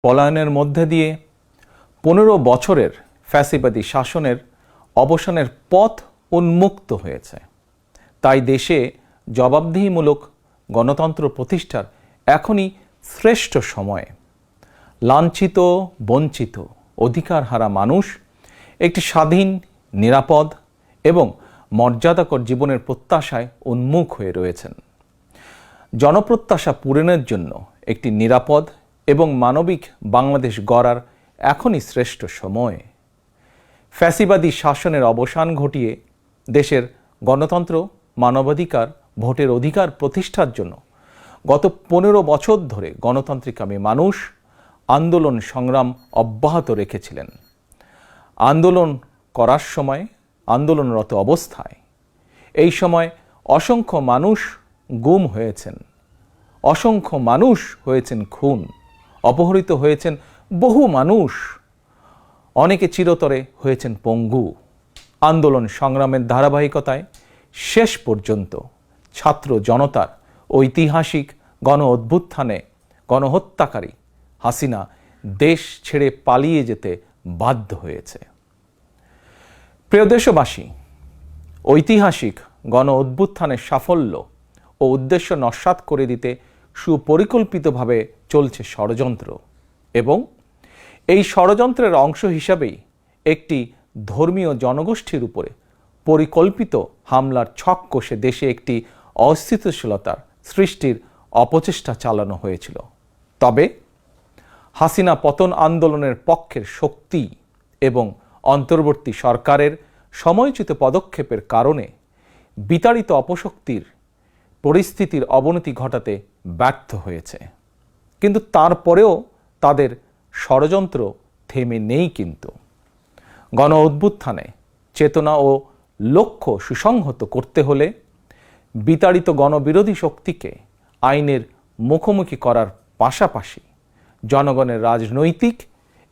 পলায়নের মধ্যে দিয়ে 15 বছরের ফ্যাসিবাদী শাসনের অবসানের পথ উন্মুক্ত হয়েছে। তাই দেশে জবাবদিহিমূলক গণতন্ত্র প্রতিষ্ঠার এখনই শ্রেষ্ঠ সময়। লাঞ্ছিত, বঞ্চিত, অধিকারহারা মানুষ একটি স্বাধীন, নিরাপদ এবং মর্যাদাকর জীবনের প্রত্যাশায় উন্মুখ হয়ে রয়েছেন। জনপ্রত্যাশা পূরণের জন্য একটি নিরাপদ এবং মানবিক বাংলাদেশ গড়ার এখনই শ্রেষ্ঠ সময়। ফ্যাসিবাদী শাসনের অবসান ঘটিয়ে দেশের গণতন্ত্র, মানবাধিকার, ভোটের অধিকার প্রতিষ্ঠার জন্য গত 15 বছর ধরে গণতান্ত্রিকামী মানুষ আন্দোলন সংগ্রাম অব্যাহত রেখেছিলেন। আন্দোলন করার সময়, আন্দোলনরত অবস্থায় এই সময় অসংখ্য মানুষ গুম হয়েছেন, অসংখ্য মানুষ হয়েছেন খুন, অপহৃত হয়েছেন বহু মানুষ, অনেকে চিরতরে হয়েছেন পঙ্গু। আন্দোলন সংগ্রামের ধারাবাহিকতায় শেষ পর্যন্ত ছাত্র জনতার ঐতিহাসিক গণ অভ্যুত্থানে গণহত্যাকারী হাসিনা দেশ ছেড়ে পালিয়ে যেতে বাধ্য হয়েছে। প্রিয় দেশবাসী, ঐতিহাসিক গণ অভ্যুত্থানের সাফল্য ও উদ্দেশ্য নস্যাৎ করে দিতে সুপরিকল্পিতভাবে চলছে ষড়যন্ত্র, এবং এই ষড়যন্ত্রের অংশ হিসাবেই একটি ধর্মীয় জনগোষ্ঠীর উপরে পরিকল্পিত হামলার ছক কষে দেশে একটি অস্থিতিশীলতার সৃষ্টির অপচেষ্টা চালানো হয়েছিল। তবে হাসিনা পতন আন্দোলনের পক্ষের শক্তি এবং অন্তর্বর্তী সরকারের সময়োচিত পদক্ষেপের কারণে বিতাড়িত অপশক্তির পরিস্থিতির অবনতি ঘটাতে ব্যর্থ হয়েছে। কিন্তু তারপরেও তাদের ষড়যন্ত্র থেমে নেই। কিন্তু গণ অভ্যুত্থানে চেতনা ও লক্ষ্য সুসংহত করতে হলে বিতাড়িত গণবিরোধী শক্তিকে আইনের মুখোমুখি করার পাশাপাশি জনগণের রাজনৈতিক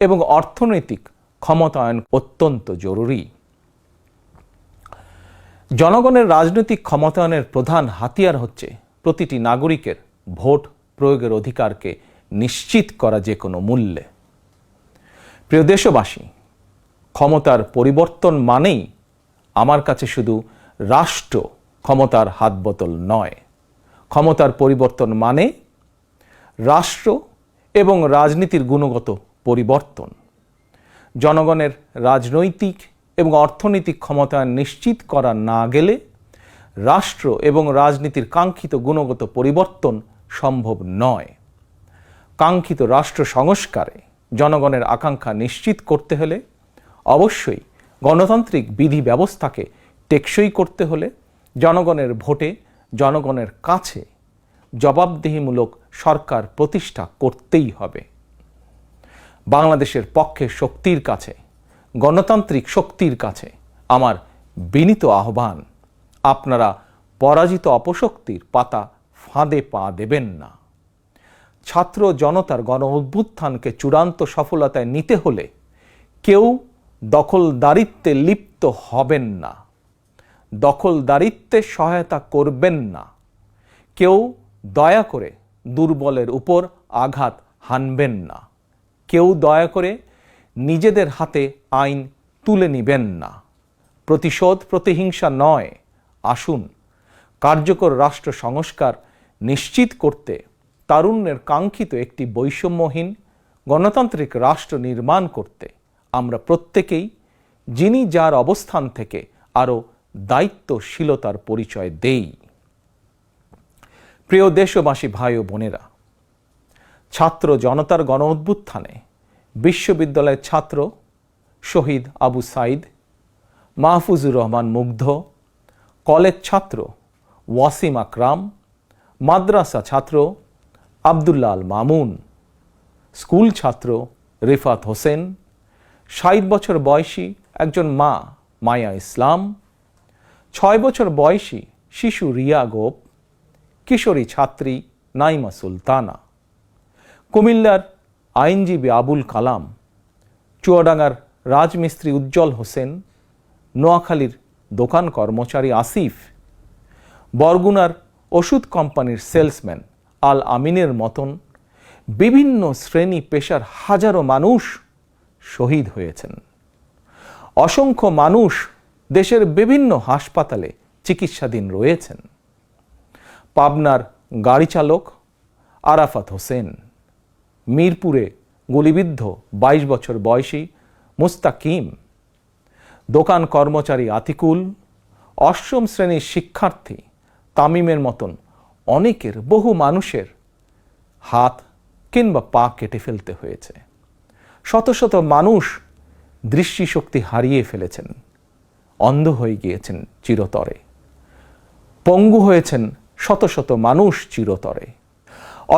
এবং অর্থনৈতিক ক্ষমতায়ন অত্যন্ত জরুরি। জনগণের রাজনৈতিক ক্ষমতায়নের প্রধান হাতিয়ার হচ্ছে প্রতিটি নাগরিকের ভোট প্রয়োগের অধিকারকে নিশ্চিত করা যে কোনো মূল্যে। প্রিয় দেশবাসী, ক্ষমতার পরিবর্তন মানেই আমার কাছে শুধু রাষ্ট্র ক্ষমতার হাতবোতল নয়। ক্ষমতার পরিবর্তন মানে রাষ্ট্র এবং রাজনীতির গুণগত পরিবর্তন। জনগণের রাজনৈতিক এবং অর্থনৈতিক ক্ষমতায়ন নিশ্চিত করা না গেলে রাষ্ট্র এবং রাজনীতির কাঙ্ক্ষিত গুণগত পরিবর্তন সম্ভব নয়। কাঙ্ক্ষিত রাষ্ট্র সংস্কারে জনগণের আকাঙ্ক্ষা নিশ্চিত করতে হলে অবশ্যই গণতান্ত্রিক বিধি ব্যবস্থাকে টেকসই করতে হলে জনগণের ভোটে জনগণের কাছে জবাবদিহিমূলক সরকার প্রতিষ্ঠা করতেই হবে। বাংলাদেশের পক্ষের শক্তির কাছে, গণতান্ত্রিক শক্তির কাছে আমার বিনীত আহ্বান, আপনারা পরাজিত অপশক্তির পাতা ফাঁদে পা দেবেন না। ছাত্র জনতার গণ অভ্যুত্থানকে চূড়ান্ত সফলতায় নিতে হলে কেউ দখলদারিত্বে লিপ্ত হবেন না, দখলদারিত্বে সহায়তা করবেন না, কেউ দয়া করে দুর্বলের উপর আঘাত হানবেন না, কেউ দয়া করে নিজেদের হাতে আইন তুলে নেবেন না। প্রতিশোধ, প্রতিহিংসা নয়। আসুন কার্যকর রাষ্ট্র সংস্কার নিশ্চিত করতে তারুণ্যের কাঙ্ক্ষিত একটি বৈষম্যহীন গণতান্ত্রিক রাষ্ট্র নির্মাণ করতে আমরা প্রত্যেকেই যিনি যার অবস্থান থেকে আরও দায়িত্বশীলতার পরিচয় দেই। প্রিয় দেশবাসী, ভাই ও বোনেরা, ছাত্র জনতার গণ অভ্যুত্থানে বিশ্ববিদ্যালয়ের ছাত্র শহীদ আবু সাইদ, মাহফুজুর রহমান মুগ্ধ, কলেজ ছাত্র ওয়াসিম আকরাম, মাদ্রাসা ছাত্র আবদুল্লাহ আল মামুন, স্কুল ছাত্র রিফাত হোসেন, 60 বছর বয়সী একজন মা মায়া ইসলাম, 6 বছর বয়সী শিশু রিয়া গোপ, কিশোরী ছাত্রী নাইমা সুলতানা, কুমিল্লার আইনজীবী আবুল কালাম, চুয়াডাঙ্গার রাজমিস্ত্রি উজ্জ্বল হোসেন, নোয়াখালীর দোকান কর্মচারী আসিফ, বরগুনার ওষুধ কোম্পানির সেলসম্যান আল আমিনের মতন বিভিন্ন শ্রেণী পেশার হাজারো মানুষ শহীদ হয়েছেন। অসংখ্য মানুষ দেশের বিভিন্ন হাসপাতালে চিকিৎসাধীন রয়েছেন। পাবনার গাড়ি চালক আরাফাত হোসেন, মিরপুরে গুলিবিদ্ধ 22 বছর বয়সী মুস্তাকিম, দোকান কর্মচারী আতিকুল, অষ্টম শ্রেণীর শিক্ষার্থী তামিমের মতন অনেকের, বহু মানুষের হাত কিংবা পা কেটে ফেলতে হয়েছে। শত শত মানুষ দৃষ্টিশক্তি হারিয়ে ফেলেছেন, অন্ধ হয়ে গিয়েছেন চিরতরে, পঙ্গু হয়েছেন শত শত মানুষ চিরতরে।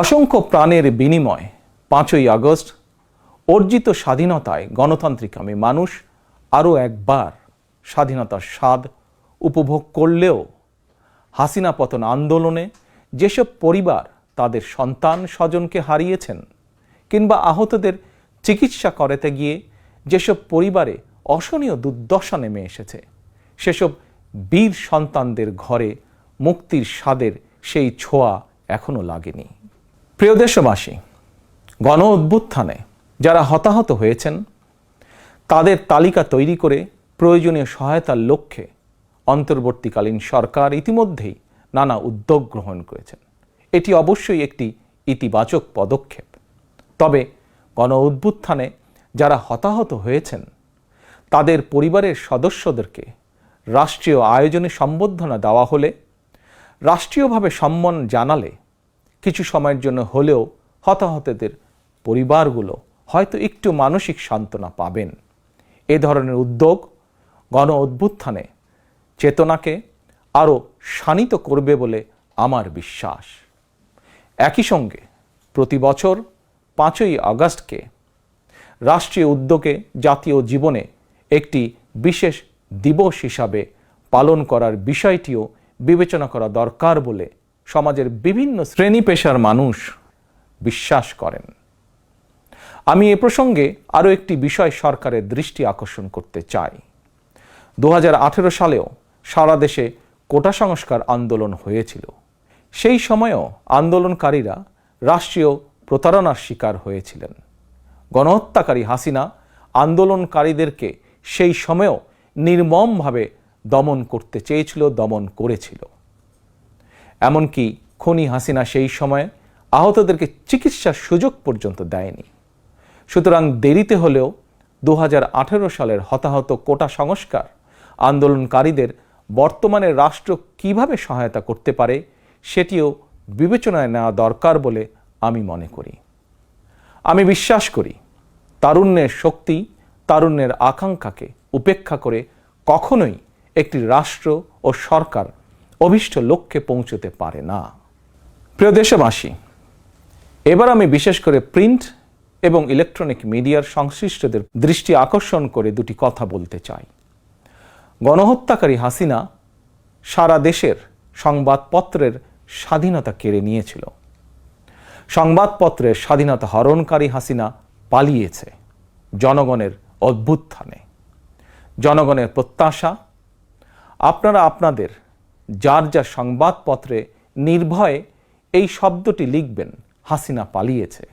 অসংখ্য প্রাণের বিনিময় 5ই আগস্ট অর্জিত স্বাধীনতায় গণতান্ত্রিকামী মানুষ আরও একবার স্বাধীনতার স্বাদ উপভোগ করলেও হাসিনা পতন আন্দোলনে যেসব পরিবার তাদের সন্তান স্বজনকে হারিয়েছেন কিংবা আহতদের চিকিৎসা করাতে গিয়ে যেসব পরিবারে অসহনীয় দুর্দশা নেমে এসেছে, সেসব বীর সন্তানদের ঘরে মুক্তির স্বাদের সেই ছোঁয়া এখনো লাগেনি। প্রিয় দেশবাসী, গণ অভ্যুত্থানে যারা হতাহত হয়েছেন তাদের তালিকা তৈরি করে প্রয়োজনীয় সহায়তার লক্ষ্যে অন্তর্বর্তীকালীন সরকার ইতিমধ্যেই নানা উদ্যোগ গ্রহণ করেছেন। এটি অবশ্যই একটি ইতিবাচক পদক্ষেপ। তবে গণ অভ্যুত্থানে যারা হতাহত হয়েছেন তাদের পরিবারের সদস্যদেরকে রাষ্ট্রীয় আয়োজনে সম্বর্ধনা দেওয়া হলে, রাষ্ট্রীয়ভাবে সম্মান জানালে কিছু সময়ের জন্য হলেও হতাহতদের পরিবারগুলো হয়তো একটু মানসিক সান্ত্বনা পাবেন। এ ধরনের উদ্যোগ গণ অভ্যুত্থানে চেতনাকে আরও শানিত করবে বলে আমার বিশ্বাস। একই সঙ্গে প্রতি বছর 5ই আগস্টকে রাষ্ট্রীয় উদ্যোগে জাতীয় জীবনে একটি বিশেষ দিবস হিসাবে পালন করার বিষয়টিও বিবেচনা করা দরকার বলে সমাজের বিভিন্ন শ্রেণী পেশার মানুষ বিশ্বাস করেন। আমি এ প্রসঙ্গে আরও একটি বিষয় সরকারের দৃষ্টি আকর্ষণ করতে চাই। 2018 সালেও সারা দেশে কোটা সংস্কার আন্দোলন হয়েছিল। সেই সময়েও আন্দোলনকারীরা রাষ্ট্রীয় প্রতারণার শিকার হয়েছিলেন। গণহত্যাকারী হাসিনা আন্দোলনকারীদেরকে সেই সময়েও নির্মমভাবে দমন করতে চেয়েছিল, দমন করেছিল। এমনকি খুনি হাসিনা সেই সময়ে আহতদেরকে চিকিৎসার সুযোগ পর্যন্ত দেয়নি। সুতরাং দেরিতে হলেও 2018 সালের হতাহত কোটা সংস্কার আন্দোলনকারীদের বর্তমানে রাষ্ট্র কিভাবে সহায়তা করতে পারে সেটিও বিবেচনায় নেওয়া দরকার বলে আমি মনে করি। আমি বিশ্বাস করি তারুণ্যের শক্তি, তারুণ্যের আকাঙ্ক্ষাকে উপেক্ষা করে কখনোই একটি রাষ্ট্র ও সরকার অভীষ্ট লক্ষ্যে পৌঁছতে পারে না। প্রিয় দেশবাসী, এবার আমি বিশেষ করে প্রিন্ট এবং ইলেকট্রনিক মিডিয়ার সংশ্লিষ্টদের দৃষ্টি আকর্ষণ করে দুটি কথা বলতে চাই। গণহত্যাকারী হাসিনা সারা দেশের সংবাদপত্রের স্বাধীনতা কেড়ে নিয়েছিল। সংবাদপত্রের স্বাধীনতা হরণকারী হাসিনা পালিয়েছে জনগণের অভ্যুত্থানে। জনগণের প্রত্যাশা, আপনারা আপনাদের যার যা সংবাদপত্রে নির্ভয়ে এই শব্দটি লিখবেন, হাসিনা পালিয়েছে।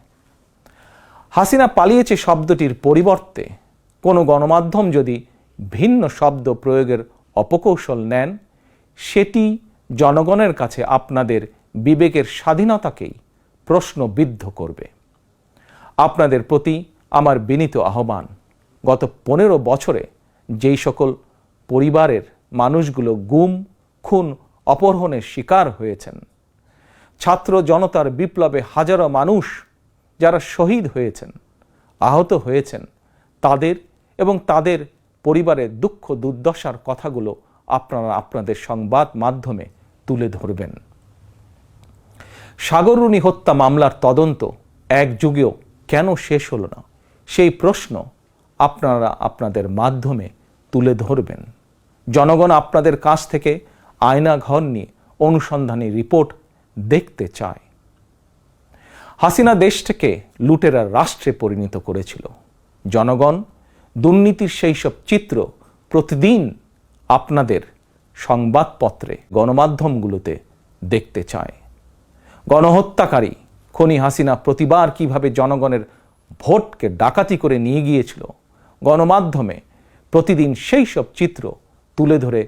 হাসিনা পালিয়েছে শব্দটির পরিবর্তে কোনো গণমাধ্যম যদি ভিন্ন শব্দ প্রয়োগের অপকৌশল নেন, সেটি জনগণের কাছে আপনাদের বিবেকের স্বাধীনতাকেই প্রশ্নবিদ্ধ করবে। আপনাদের প্রতি আমার বিনীত আহ্বান, গত 15 বছরে যেই সকল পরিবারের মানুষগুলো গুম, খুন, অপহরণের শিকার হয়েছেন, ছাত্র জনতার বিপ্লবে হাজারো মানুষ যারা শহীদ হয়েছেন, আহত হয়েছেন, তাদের এবং তাদের পরিবারের দুঃখ দুর্দশার কথাগুলো আপনারা আপনাদের সংবাদ মাধ্যমে তুলে ধরবেন। সাগররুনি হত্যা মামলার তদন্ত এক যুগেও কেন শেষ হলো না, সেই প্রশ্ন আপনারা আপনাদের মাধ্যমে তুলে ধরবেন। জনগণ আপনাদের কাছ থেকে আয়নাঘর নিয়ে অনুসন্ধানী রিপোর্ট দেখতে চায়। হাসিনা দেশটাকে লুটেরার রাষ্ট্রে পরিণত করেছিল। জনগণ দুর্নীতির সেই সব চিত্র প্রতিদিন আপনাদের সংবাদপত্রে, গণমাধ্যমগুলোতে দেখতে চায়। গণহত্যাকারী খনি হাসিনা প্রতিবার কিভাবে জনগণের ভোটকে ডাকাতি করে নিয়ে গিয়েছিল, গণমাধ্যমে প্রতিদিন সেই সব চিত্র তুলে ধরে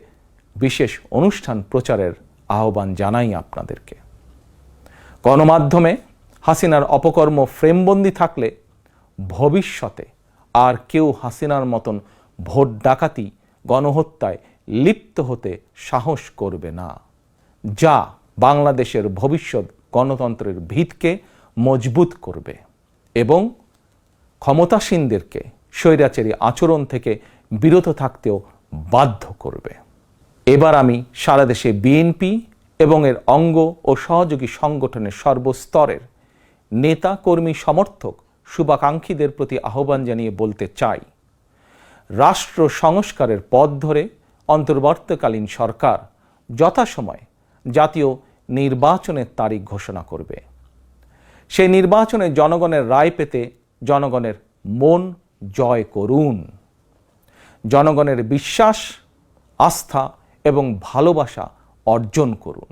বিশেষ অনুষ্ঠান প্রচারের আহ্বান জানাই আপনাদেরকে। গণমাধ্যমে হাসিনার অপকর্ম ফ্রেমবন্দি থাকলে ভবিষ্যতে আর কেউ হাসিনার মতন ভোট ডাকাতি, গণহত্যায় লিপ্ত হতে সাহস করবে না, যা বাংলাদেশের ভবিষ্যৎ গণতন্ত্রের ভিতকে মজবুত করবে এবং ক্ষমতাসীনদেরকে স্বৈরাচারী আচরণ থেকে বিরত থাকতেও বাধ্য করবে। এবার আমি সারা দেশে বিএনপি এবং এর অঙ্গ ও সহযোগী সংগঠনের সর্বস্তরের নেতা, কর্মী, সমর্থক, শুভাকাঙ্ক্ষীদের প্রতি আহ্বান জানিয়ে বলতে চাই, রাষ্ট্র সংস্কারের পথ ধরে অন্তর্বর্তীকালীন সরকার যথাসময়ে জাতীয় নির্বাচনের তারিখ ঘোষণা করবে। সেই নির্বাচনে জনগণের রায় পেতে জনগণের মন জয় করুন। জনগণের বিশ্বাস, আস্থা এবং ভালোবাসা অর্জন করুন।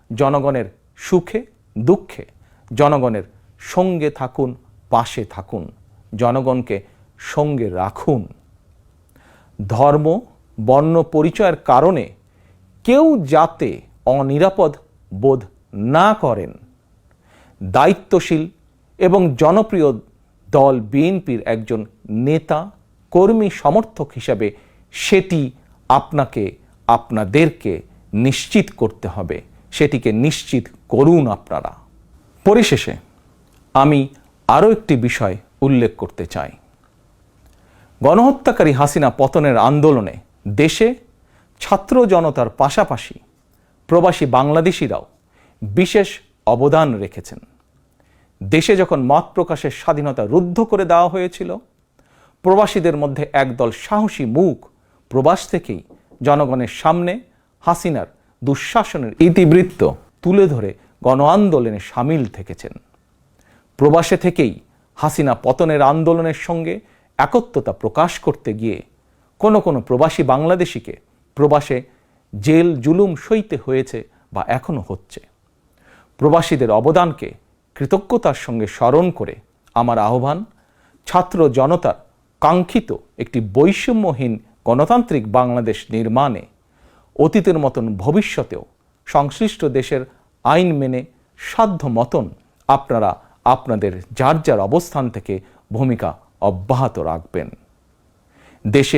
জনগণের সুখে দুঃখে জনগণের সঙ্গে থাকুন, পাশে থাকুন, জনগণকে সঙ্গে রাখুন। ধর্ম, বর্ণ পরিচয়ের কারণে কেউ যাতে অনিরাপদ বোধ না করেন, দায়িত্বশীল এবং জনপ্রিয় দল বিএনপির একজন নেতা, কর্মী, সমর্থক হিসাবে সেটি আপনাদেরকে নিশ্চিত করতে হবে। সেটিকে নিশ্চিত করুন আপনারা। পরিশেষে আমি আরও একটি বিষয় উল্লেখ করতে চাই। গণহত্যাকারী হাসিনা পতনের আন্দোলনে দেশে ছাত্র জনতার পাশাপাশি প্রবাসী বাংলাদেশিরাও বিশেষ অবদান রেখেছেন। দেশে যখন মত প্রকাশের স্বাধীনতা রুদ্ধ করে দেওয়া হয়েছিল, প্রবাসীদের মধ্যে একদল সাহসী মুখ প্রবাস থেকেই জনগণের সামনে হাসিনার দুঃশাসনের ইতিবৃত্ত তুলে ধরে গণ আন্দোলনে সামিল থেকেছেন। প্রবাসে থেকেই হাসিনা পতনের আন্দোলনের সঙ্গে একত্বতা প্রকাশ করতে গিয়ে কোনো প্রবাসী বাংলাদেশিকে প্রবাসে জেল জুলুম সইতে হয়েছে বা এখনো হচ্ছে। প্রবাসীদের অবদানকে কৃতজ্ঞতার সঙ্গে স্মরণ করে আমার আহ্বান, ছাত্র জনতার কাঙ্ক্ষিত একটি বৈষম্যহীন গণতান্ত্রিক বাংলাদেশ নির্মাণে অতীতের মতন ভবিষ্যতেও সংশ্লিষ্ট দেশের আইন মেনে সাধ্য মতন আপনারা আপনাদের যার যার অবস্থান থেকে ভূমিকা অব্যাহত রাখবেন। দেশে